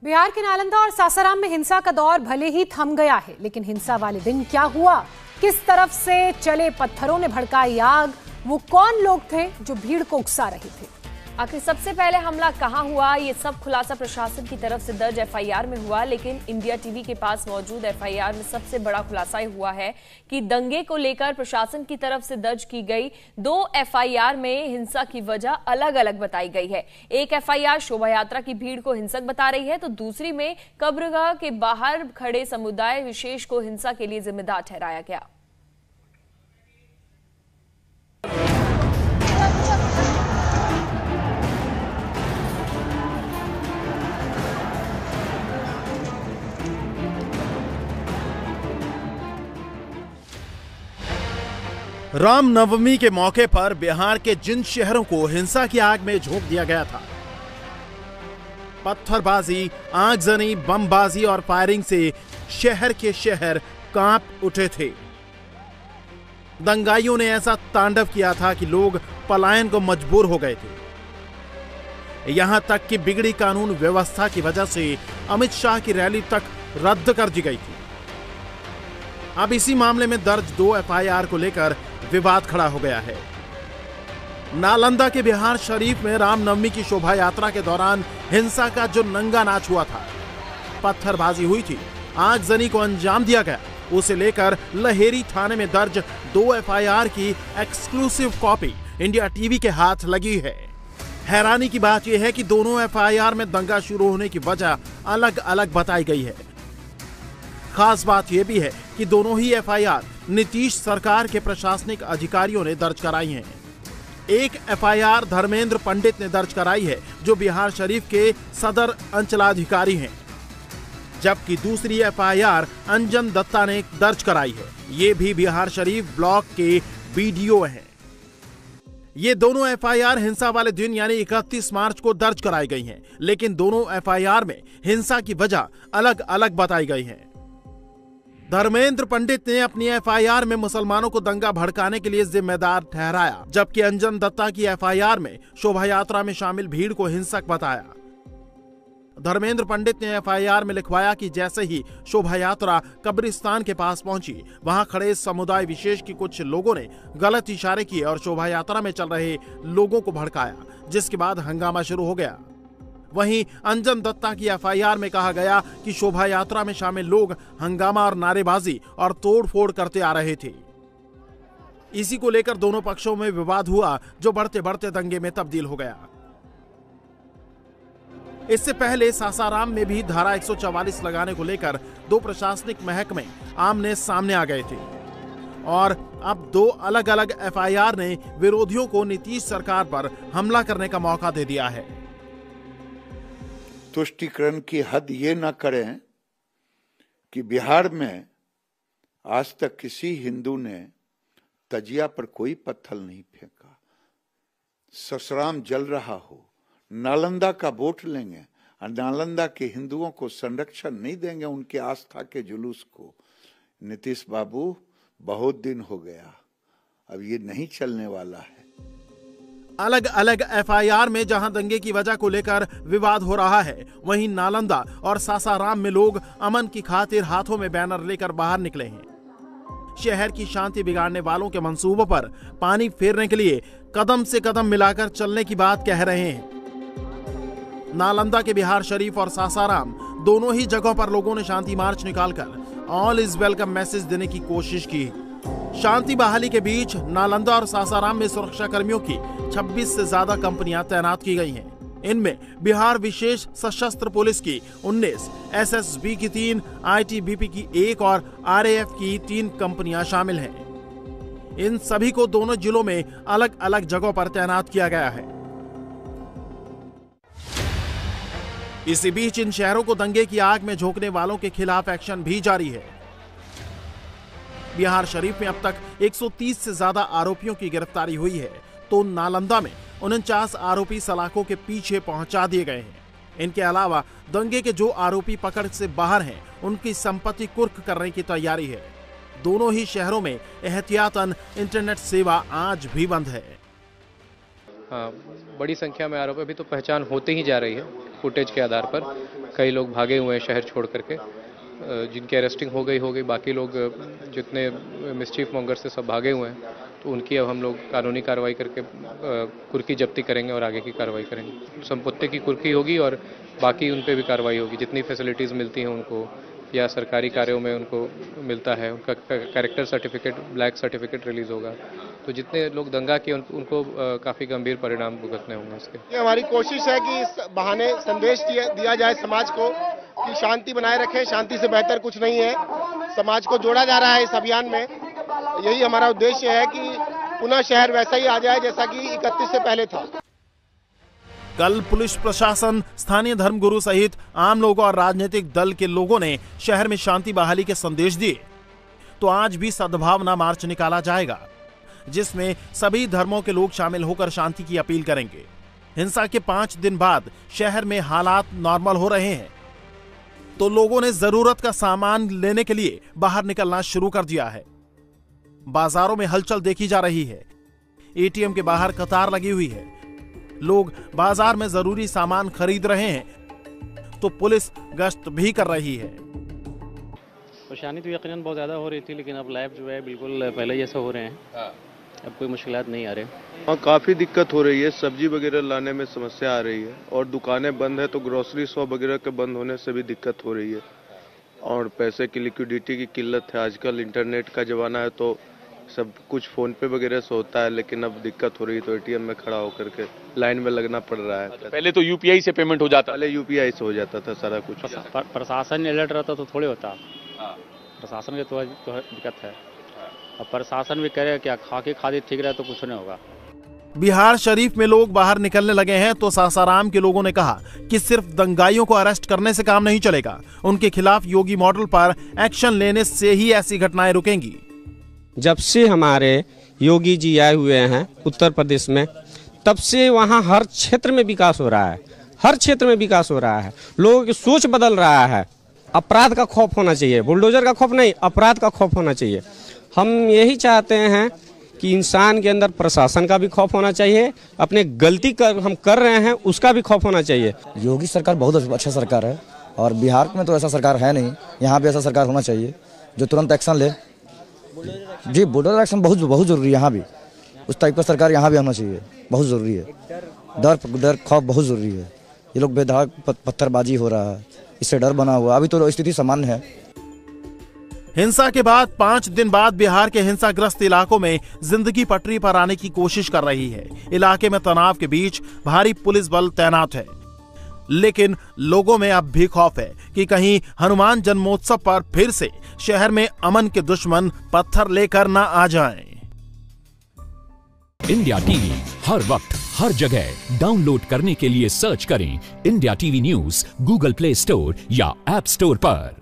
बिहार के नालंदा और सासाराम में हिंसा का दौर भले ही थम गया है, लेकिन हिंसा वाले दिन क्या हुआ, किस तरफ से चले पत्थरों ने भड़काई आग, वो कौन लोग थे जो भीड़ को उकसा रहे थे, आखिर सबसे पहले हमला कहां हुआ, ये सब खुलासा प्रशासन की तरफ से दर्ज एफआईआर में हुआ। लेकिन इंडिया टीवी के पास मौजूद एफआईआर में सबसे बड़ा खुलासा हुआ है कि दंगे को लेकर प्रशासन की तरफ से दर्ज की गई 2 एफआईआर में हिंसा की वजह अलग अलग बताई गई है। एक एफआईआर शोभा यात्रा की भीड़ को हिंसक बता रही है, तो दूसरी में कब्रगाह के बाहर खड़े समुदाय विशेष को हिंसा के लिए जिम्मेदार ठहराया गया। रामनवमी के मौके पर बिहार के जिन शहरों को हिंसा की आग में झोंक दिया गया था, पत्थरबाजी, आगजनी, बमबाजी और फायरिंग से शहर के शहर कांप उठे थे। दंगाइयों ने ऐसा तांडव किया था कि लोग पलायन को मजबूर हो गए थे। यहां तक कि बिगड़ी कानून व्यवस्था की वजह से अमित शाह की रैली तक रद्द कर दी गई थी। अब इसी मामले में दर्ज 2 एफआईआर को लेकर विवाद खड़ा हो गया है। नालंदा के बिहार शरीफ में रामनवमी की शोभा यात्रा के दौरान हिंसा का जो नंगा नाच हुआ था, पत्थरबाजी हुई थी, आगजनी को अंजाम दिया गया, उसे लेकर लहेरी थाने में दर्ज 2 एफआईआर की एक्सक्लूसिव कॉपी इंडिया टीवी के हाथ लगी है। हैरानी की बात यह है कि दोनों एफआईआर में दंगा शुरू होने की वजह अलग अलग बताई गई है। खास बात यह भी है कि दोनों ही एफआईआर नीतीश सरकार के प्रशासनिक अधिकारियों ने दर्ज कराई हैं। एक एफआईआर धर्मेंद्र पंडित ने दर्ज कराई है, जो बिहार शरीफ के सदर अंचलाधिकारी हैं, जबकि दूसरी एफआईआर अंजन दत्ता ने दर्ज कराई है। ये भी बिहार शरीफ ब्लॉक के बीडीओ हैं। ये दोनों एफआईआर हिंसा वाले दिन यानी 31 मार्च को दर्ज कराई गई हैं, लेकिन दोनों एफआईआर में हिंसा की वजह अलग अलग बताई गई है। धर्मेंद्र पंडित ने अपनी एफआईआर में मुसलमानों को दंगा भड़काने के लिए जिम्मेदार ठहराया, जबकि अंजन दत्ता की एफआईआर में शोभा यात्रा में शामिल भीड़ को हिंसक बताया। धर्मेंद्र पंडित ने एफआईआर में लिखवाया कि जैसे ही शोभा यात्रा कब्रिस्तान के पास पहुंची, वहां खड़े समुदाय विशेष के कुछ लोगों ने गलत इशारे किए और शोभा यात्रा में चल रहे लोगों को भड़काया, जिसके बाद हंगामा शुरू हो गया। वहीं अंजन दत्ता की एफआईआर में कहा गया कि शोभा यात्रा में शामिल लोग हंगामा और नारेबाजी और तोड़फोड़ करते आ रहे थे। इसी को लेकर दोनों पक्षों में विवाद हुआ, जो बढ़ते बढ़ते दंगे में तब्दील हो गया। इससे पहले सासाराम में भी धारा 144 लगाने को लेकर 2 प्रशासनिक महकमे आमने सामने आ गए थे और अब 2 अलग अलग एफआईआर ने विरोधियों को नीतीश सरकार पर हमला करने का मौका दे दिया है। तुष्टीकरण की हद ये न करें कि बिहार में आज तक किसी हिंदू ने तजिया पर कोई पत्थर नहीं फेंका, ससुराम जल रहा हो, नालंदा का वोट लेंगे और नालंदा के हिंदुओं को संरक्षण नहीं देंगे उनके आस्था के जुलूस को। नीतीश बाबू, बहुत दिन हो गया, अब ये नहीं चलने वाला है। अलग अलग एफआईआर में जहां दंगे की वजह को लेकर विवाद हो रहा है, वहीं नालंदा और सासाराम में लोग अमन की खातिर हाथों में बैनर लेकर बाहर निकले हैं। शहर की शांति बिगाड़ने वालों के मंसूबों पर पानी फेरने के लिए कदम से कदम मिलाकर चलने की बात कह रहे हैं। नालंदा के बिहार शरीफ और सासाराम दोनों ही जगहों पर लोगों ने शांति मार्च निकालकर ऑल इज वेलकम मैसेज देने की कोशिश की। शांति बहाली के बीच नालंदा और सासाराम में सुरक्षा कर्मियों की 26 से ज्यादा कंपनियां तैनात की गई हैं। इनमें बिहार विशेष सशस्त्र पुलिस की 19, एसएसबी की 3, आईटीबीपी की 1 और आरएएफ की 3 कंपनियां शामिल हैं। इन सभी को दोनों जिलों में अलग अलग जगहों पर तैनात किया गया है। इसी बीच इन शहरों को दंगे की आग में झोंकने वालों के खिलाफ एक्शन भी जारी है। बिहार शरीफ में अब तक 130 से ज्यादा आरोपियों की गिरफ्तारी हुई है, तो नालंदा में 49 आरोपी सलाखों के पीछे पहुंचा दिए गए हैं। इनके अलावा दंगे के जो आरोपी पकड़ से बाहर हैं, उनकी संपत्ति कुर्क करने की तैयारी है। दोनों ही शहरों में एहतियातन इंटरनेट सेवा आज भी बंद है। हाँ, बड़ी संख्या में आरोपी अभी तो पहचान होते ही जा रही है। फुटेज के आधार पर कई लोग भागे हुए हैं शहर छोड़ करके, जिनकी अरेस्टिंग हो गई, बाकी लोग जितने मिस्चीफ मॉन्गर्स से सब भागे हुए हैं, तो उनकी अब हम लोग कानूनी कार्रवाई करके कुर्की जब्ती करेंगे और आगे की कार्रवाई करेंगे। संपत्ति की कुर्की होगी और बाकी उन पे भी कार्रवाई होगी। जितनी फैसिलिटीज़ मिलती हैं उनको या सरकारी कार्यों में उनको मिलता है, उनका character certificate, black certificate release होगा। तो जितने लोग दंगा किए उनको काफ़ी गंभीर परिणाम भुगतने होंगे इसके। ये हमारी कोशिश है कि इस बहाने संदेश दिया जाए समाज को कि शांति बनाए रखें, शांति से बेहतर कुछ नहीं है। समाज को जोड़ा जा रहा है इस अभियान में। यही हमारा उद्देश्य है कि पुनः शहर वैसा ही आ जाए जैसा कि 31 से पहले था। कल पुलिस प्रशासन, स्थानीय धर्मगुरु सहित आम लोगों और राजनीतिक दल के लोगों ने शहर में शांति बहाली के संदेश दिए, तो आज भी सद्भावना मार्च निकाला जाएगा, जिसमें सभी धर्मों के लोग शामिल होकर शांति की अपील करेंगे। हिंसा के 5 दिन बाद शहर में हालात नॉर्मल हो रहे हैं, तो लोगों ने जरूरत का सामान लेने के लिए बाहर निकलना शुरू कर दिया है। बाजारों में हलचल देखी जा रही है। एटीएम के बाहर कतार लगी हुई है। लोग बाजार में जरूरी सामान खरीद रहे हैं, तो पुलिस गश्त भी कर रही है। परेशानी तो यकीनन बहुत ज़्यादा हो रही थी, लेकिन अब लाइफ जो है बिल्कुल पहले जैसे हो रहे हैं। अब कोई मुश्किलात नहीं आ रहे। हाँ, काफ़ी दिक्कत हो रही है। सब्जी वगैरह लाने में समस्या आ रही है और दुकानें बंद है, तो ग्रोसरी शॉप वगैरह के बंद होने से भी दिक्कत हो रही है। और पैसे की लिक्विडिटी की किल्लत है। आजकल इंटरनेट का ज़माना है, तो सब कुछ फ़ोन पे वगैरह से होता है, लेकिन अब दिक्कत हो रही है, तो एटीएम में खड़ा होकर के लाइन में लगना पड़ रहा है। तो पहले तो यूपीआई से पेमेंट हो जाता, पहले यूपीआई से हो जाता था सारा कुछ। प्रशासन अलर्ट रहता तो थोड़े होता। प्रशासन की तो दिक्कत है। अब प्रशासन भी कह रहे हैं क्या खाके खादी ठीक रहे तो कुछ नहीं होगा। बिहार शरीफ में लोग बाहर निकलने लगे हैं, तो सासाराम के लोगों ने कहा कि सिर्फ दंगाइयों को अरेस्ट करने से काम नहीं चलेगा। उनके खिलाफ योगी मॉडल पर एक्शन लेने से ही ऐसी घटनाएं रुकेंगी। जब से हमारे योगी जी आए हुए हैं उत्तर प्रदेश में, तब से वहाँ हर क्षेत्र में विकास हो रहा है। हर क्षेत्र में विकास हो रहा है। लोगों की सोच बदल रहा है। अपराध का खौफ होना चाहिए, बुलडोजर का खौफ नहीं, अपराध का खौफ होना चाहिए। हम यही चाहते हैं कि इंसान के अंदर प्रशासन का भी खौफ होना चाहिए, अपने गलती हम कर रहे हैं उसका भी खौफ होना चाहिए। योगी सरकार बहुत अच्छा सरकार है और बिहार में तो ऐसा सरकार है नहीं। यहाँ भी ऐसा सरकार होना चाहिए जो तुरंत एक्शन ले। जी, बुलडोजर एक्शन बहुत जरूरी है। यहाँ भी उस टाइप का सरकार यहाँ भी होना चाहिए, बहुत ज़रूरी है। डर खौफ बहुत ज़रूरी है। ये लोग बेधाक पत्थरबाजी हो रहा है, इससे डर बना हुआ। अभी तो स्थिति सामान्य है। हिंसा के बाद 5 दिन बाद बिहार के हिंसाग्रस्त इलाकों में जिंदगी पटरी पर आने की कोशिश कर रही है। इलाके में तनाव के बीच भारी पुलिस बल तैनात है, लेकिन लोगों में अब भी खौफ है कि कहीं हनुमान जन्मोत्सव पर फिर से शहर में अमन के दुश्मन पत्थर लेकर न आ जाएं। इंडिया टीवी हर वक्त हर जगह डाउनलोड करने के लिए सर्च करें India TV news Google play store या ऐप स्टोर पर।